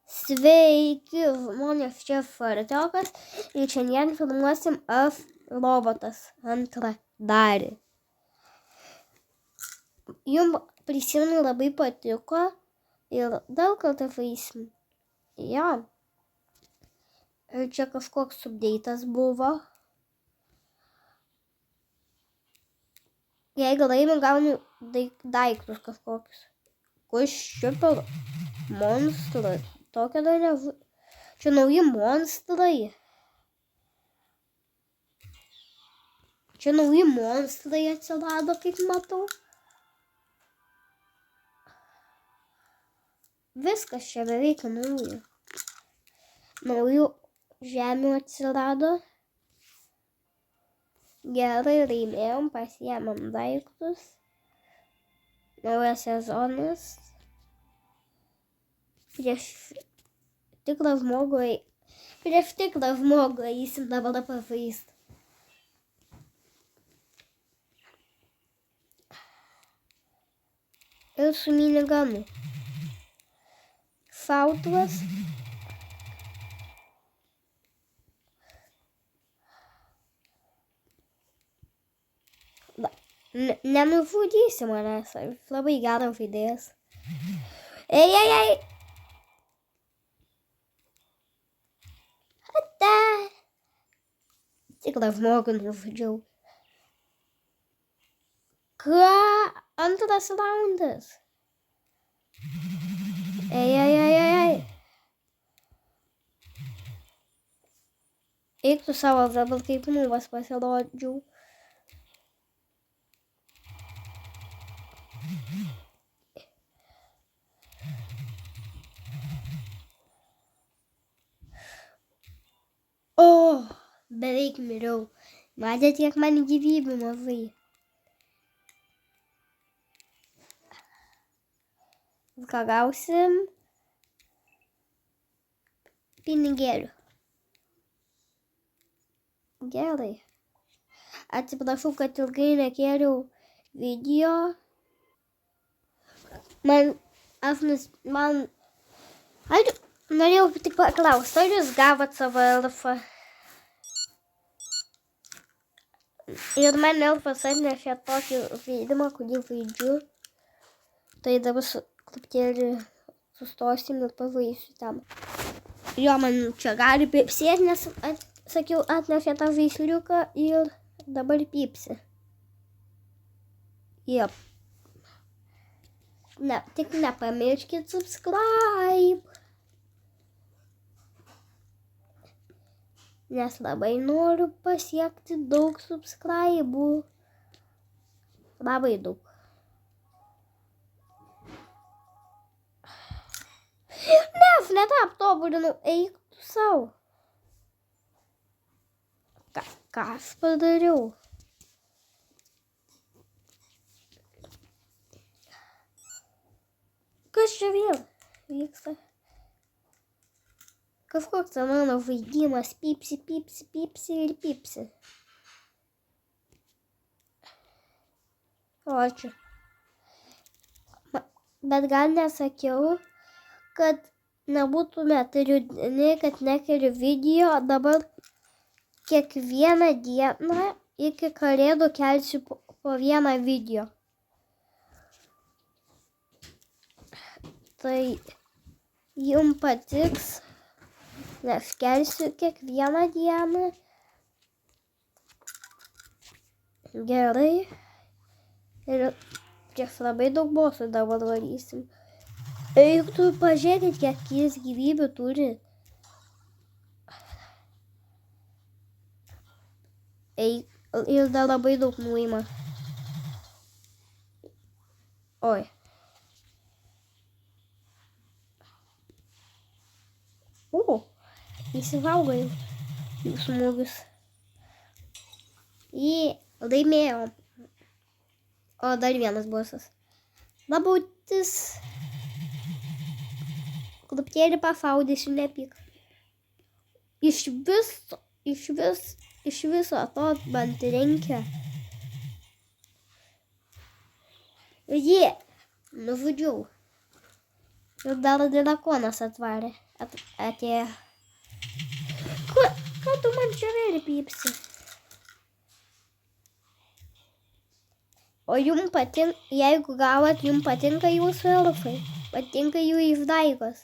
Sveiki, žmonės, čia Fartiokas ir šiandien filmuosim Robotas antrą dalį. Jums prisimenu labai patiko ir dar kartą žaisim. Jo. Ir čia kažkoks update'as buvo. Jeigu laimi, gauni daiktus kažkokius. Kas čia per monstrai? Tokia dar nežu. Čia nauji monstrai. Čia nauji monstrai atsirado, kaip matau. Viskas čia beveik naujo. Naujų žemių atsirado. Gerai, laimėjom, pasiėmėm daiktus. Naujas sezonas. Prieš tikrą žmogų eisim dabar pažaist. Ir su miniganu. Šautuvas. Nenužudysi manęs, labai geras žaidėjas. Ei! Tikrą žmogų nužudžiau. Ką? Antras raundas. Ei. Eik tu savo, dabar kaip nuvas pasirodžiau. O, beveik miriau. Matėte, kiek man gyvybių mažai. Ką gausim? Pinigėlių. Gerai. Atsiprašau, kad ilgai nekėliau video. Norėjau tik paklausti, ar jūs gavot savo elfą? Ir man elfas atnešė tokį žaidimą, kurį žaidžiu. Tai dabar kluptėlį sustosim ir pažaisiu tam. Jo, man čia gali pipsėti, nes sakiau, atnešė tą žaisliuką ir dabar pipsi. Jep. Tik nepamirškit subscribe. Nes labai noriu pasiekti daug subscribe'ų. Labai daug. Ne, aš netap tobulinau, eik tu savo. Ką aš padariau? Kas čia vėl vyksta? Kažkoks mano žaidimas pipsi ir pipsi. O čia. Bet gal nesakiau, kad nebūtumėt liūdni, kad nekeliu video. Dabar kiekvieną dieną iki kalėdų kelsiu po vieną video. Tai jums patiks. Nes kelsiu kiekvieną dieną. Gerai. Ir prieš labai daug bosų dabar varysim. Eik tu pažiūrėkit, kiek jis gyvybių turi. Eik, ir dar labai daug nuima. Oi. Įsivaugai jų smūgius. Laimėjom. O dar vienas bosas. Labutis. Kluptėlį pašaudysiu, nepyk. Iš viso to man reikia. Nužudžiau. Ir dar drakonas atvarė. Atėjo. Ką tu man čia vėl pypsi? O jums patinka, jeigu gavot, jums patinka jūsų elfai? Patinka jų išdaigos?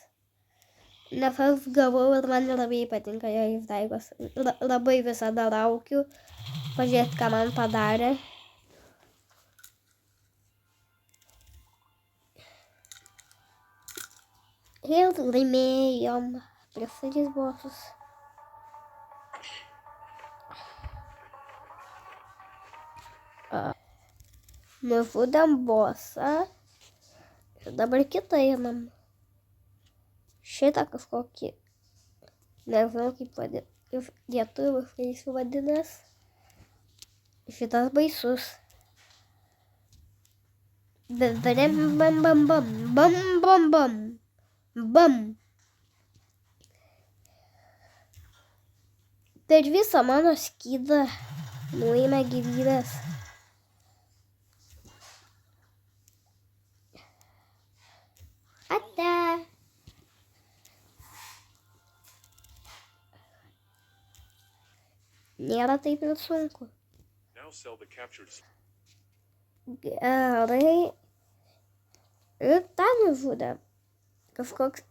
Nes aš gavau ir man labai patinka jo išdaigos. Labai visada laukiu. Pažiūrėt, ką man padarė. Ir laimėjom prieš 3 bosus. Nužudėm bosą. Ir dabar kitą einam. Šitą kažkokį. Nežinau kaip vadinasi. Lietuviškai jis vadinas. Šitas baisus. Bam bam bam bam. Bam bam bam. Bam. Per visą mano skydą nuėmė gyvybės. Ate. Nėra taip ir sunku. Gerai. Ir tą nužudė. Kažkoks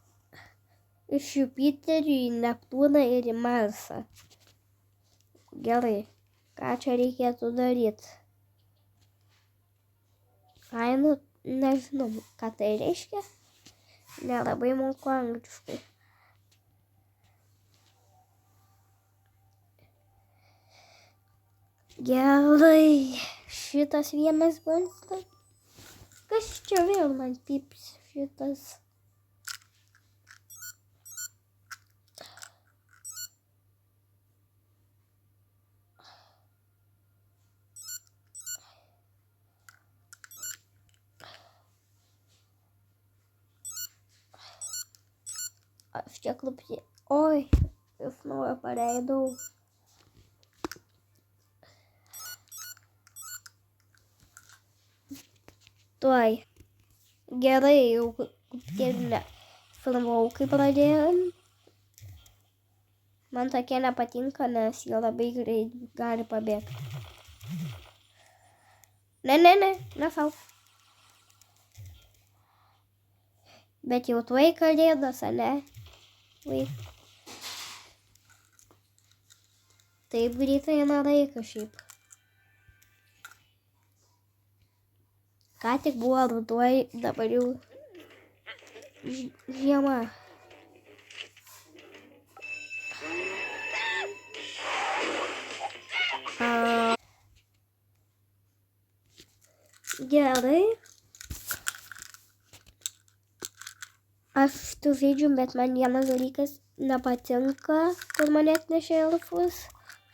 iš Jupiterio į Neptūną ir į Marsą. Gerai. Ką čia reikėtų daryti? Ai, nu, nežinau, ką tai reiškia. Nelabai moku angliškai. Gerai. Šitas vienas monstras. Kas čia vėl man pyps šitas? Aš čia klupti. Oi, iš naujo paleidau. Tuoj. Gerai, jau kluptėlę filmavau, kai pradėjom. Man tokie nepatinka, nes jie labai greit gali pabėgti. Nefau. Bet jau tuoj kalėdos, ane? Taip greitai eina laikas šiaip. Ką tik buvo ruduo, dabar jau žiema. Gerai. Aš tu žaidžiu, bet man vienas dalykas nepatinka, kur mane atnešė elfus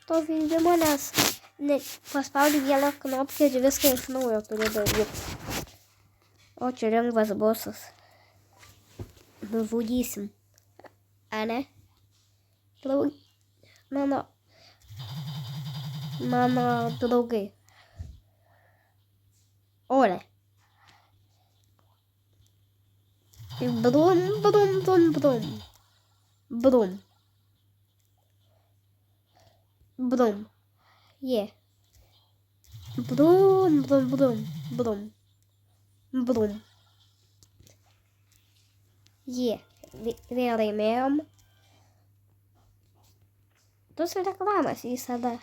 to žaidimo, nes paspaudžiu vieną knopkę ir viską iš naujo turiu daryti. O čia lengvas bosas. Nužudysim. Ane? Mano draugai. Ore. Brum, brum, brum, brum. Brum. Brum. Yeah. Brum, brum, brum, brum. Brum. Yeah. Vėl laimėjom. Tos reklamas visada.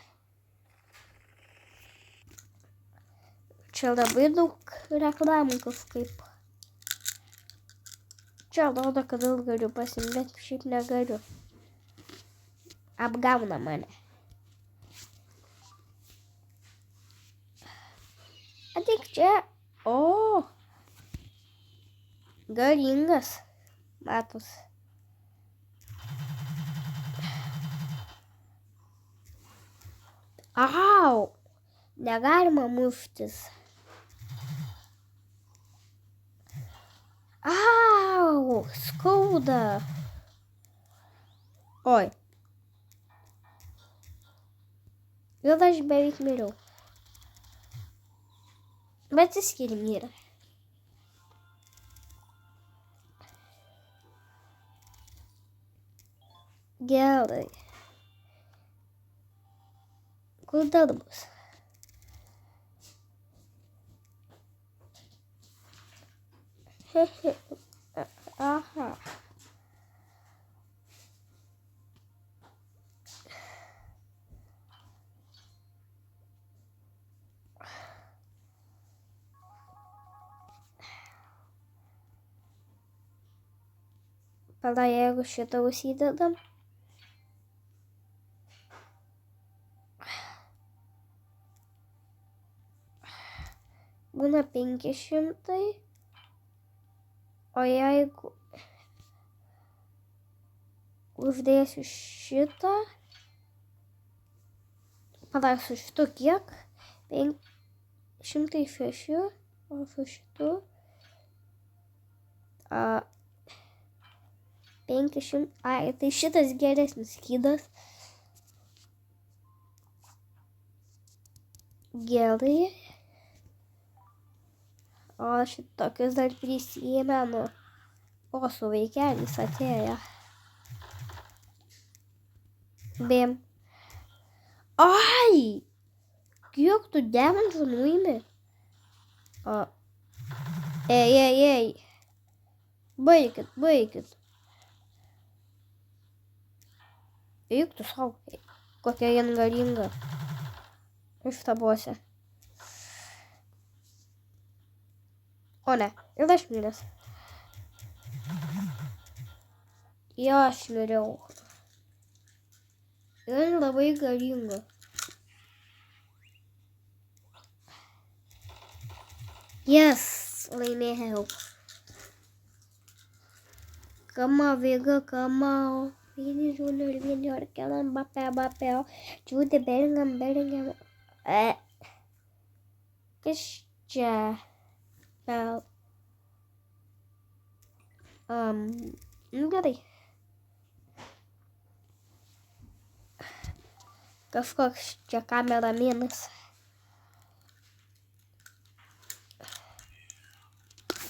Čia labai daug reklamų kažkaip. Čia rodo, kad vėl galiu pasimti, bet šiaip negaliu. Apgauna mane. Ateik čia. O. Galingas. Matos. Au. Negalima muštis. Au, skauda. Oi. Ir aš beveik miriau. Bet įskirim yra. Gerai. Kur dar bus? Aha. Tada jeigu šitą užsidedam. Būna 500. O jeigu uždėsiu šitą. Padarysiu šitų kiek? 506. O su šitu. 500. Ai, tai šitas geresnis skydas. Gerai. O šitokius dar prisimenu. O su vaikelis atėjo. Bėm. Ai! Kiek tu demantų nuimi? O. Ei. Baikit. Eik tu sau. Kokia jin galinga. Ištabuose. O ne, ir aš miręs. Jo, aš miriau. Ir labai galinga. Yes, laimėjau. Kama Vega, Kama. Vini Junior, Vini Orkelan, Bapel. Jude Bellingham. Kas čia? Bel. Gerai. Kažkoks čia kameramenas.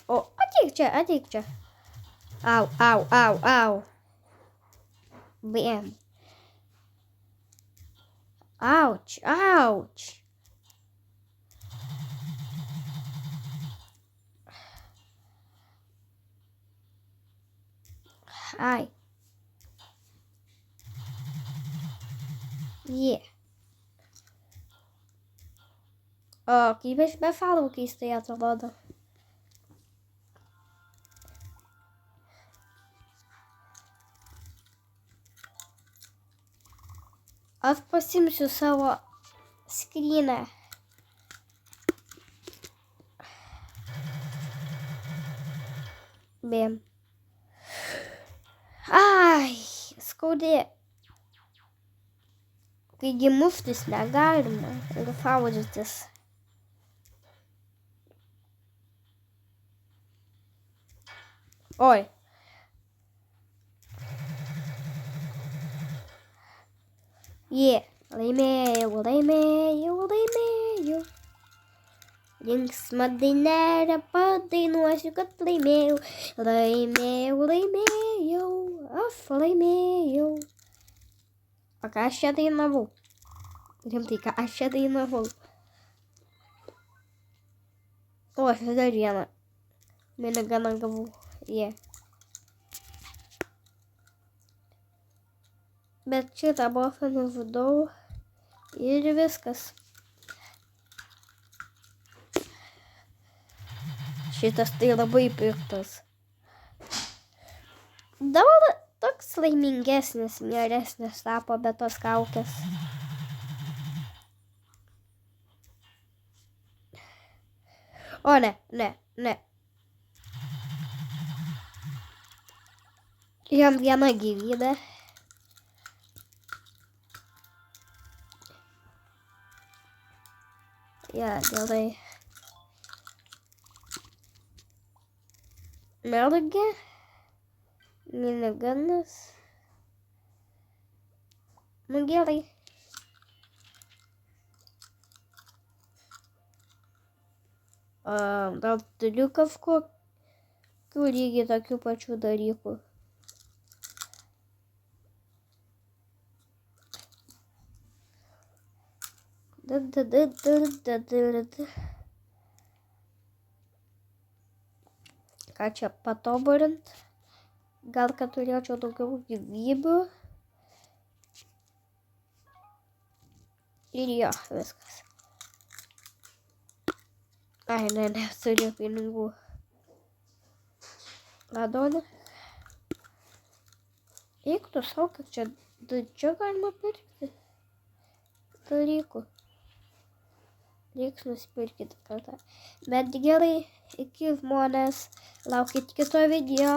O, ateik čia. Au. Bam. Ouch. Ai. Yeah. O, kaip aš befalau keistai atrodo. Aš pasimsiu savo skryną. Bėm. Ai, skaudė. Taigi muštis negalima ir faudytis. Oi. Laimėjau. Linksma dainelę padainuosiu, kad laimėjau. Aš laimėjau. O ką aš čia dainavau? Rimtai, ką aš čia dainavau? O, aš dar vieną miniganą gavau. Bet šitą bofą nužudau ir viskas. Šitas tai labai piktas. Dabar toks laimingesnis, geresnis tapo be tos kaukės. O ne. Jam viena gyvybė. Gerai. Mergė. Miniganas. Nu gerai. Dar turiu kažkokių lygiai tokių pačių dalykų. Ką čia patobulint? Gal kad turėčiau daugiau gyvybių. Ir jo, viskas. Ai, ne, turiu pinigų. Ladonė. Eik tu sau, kad čia galima pirkti dalykų. Reiks nusipirkti kartą. Bet gerai, iki žmonės, laukit kito video.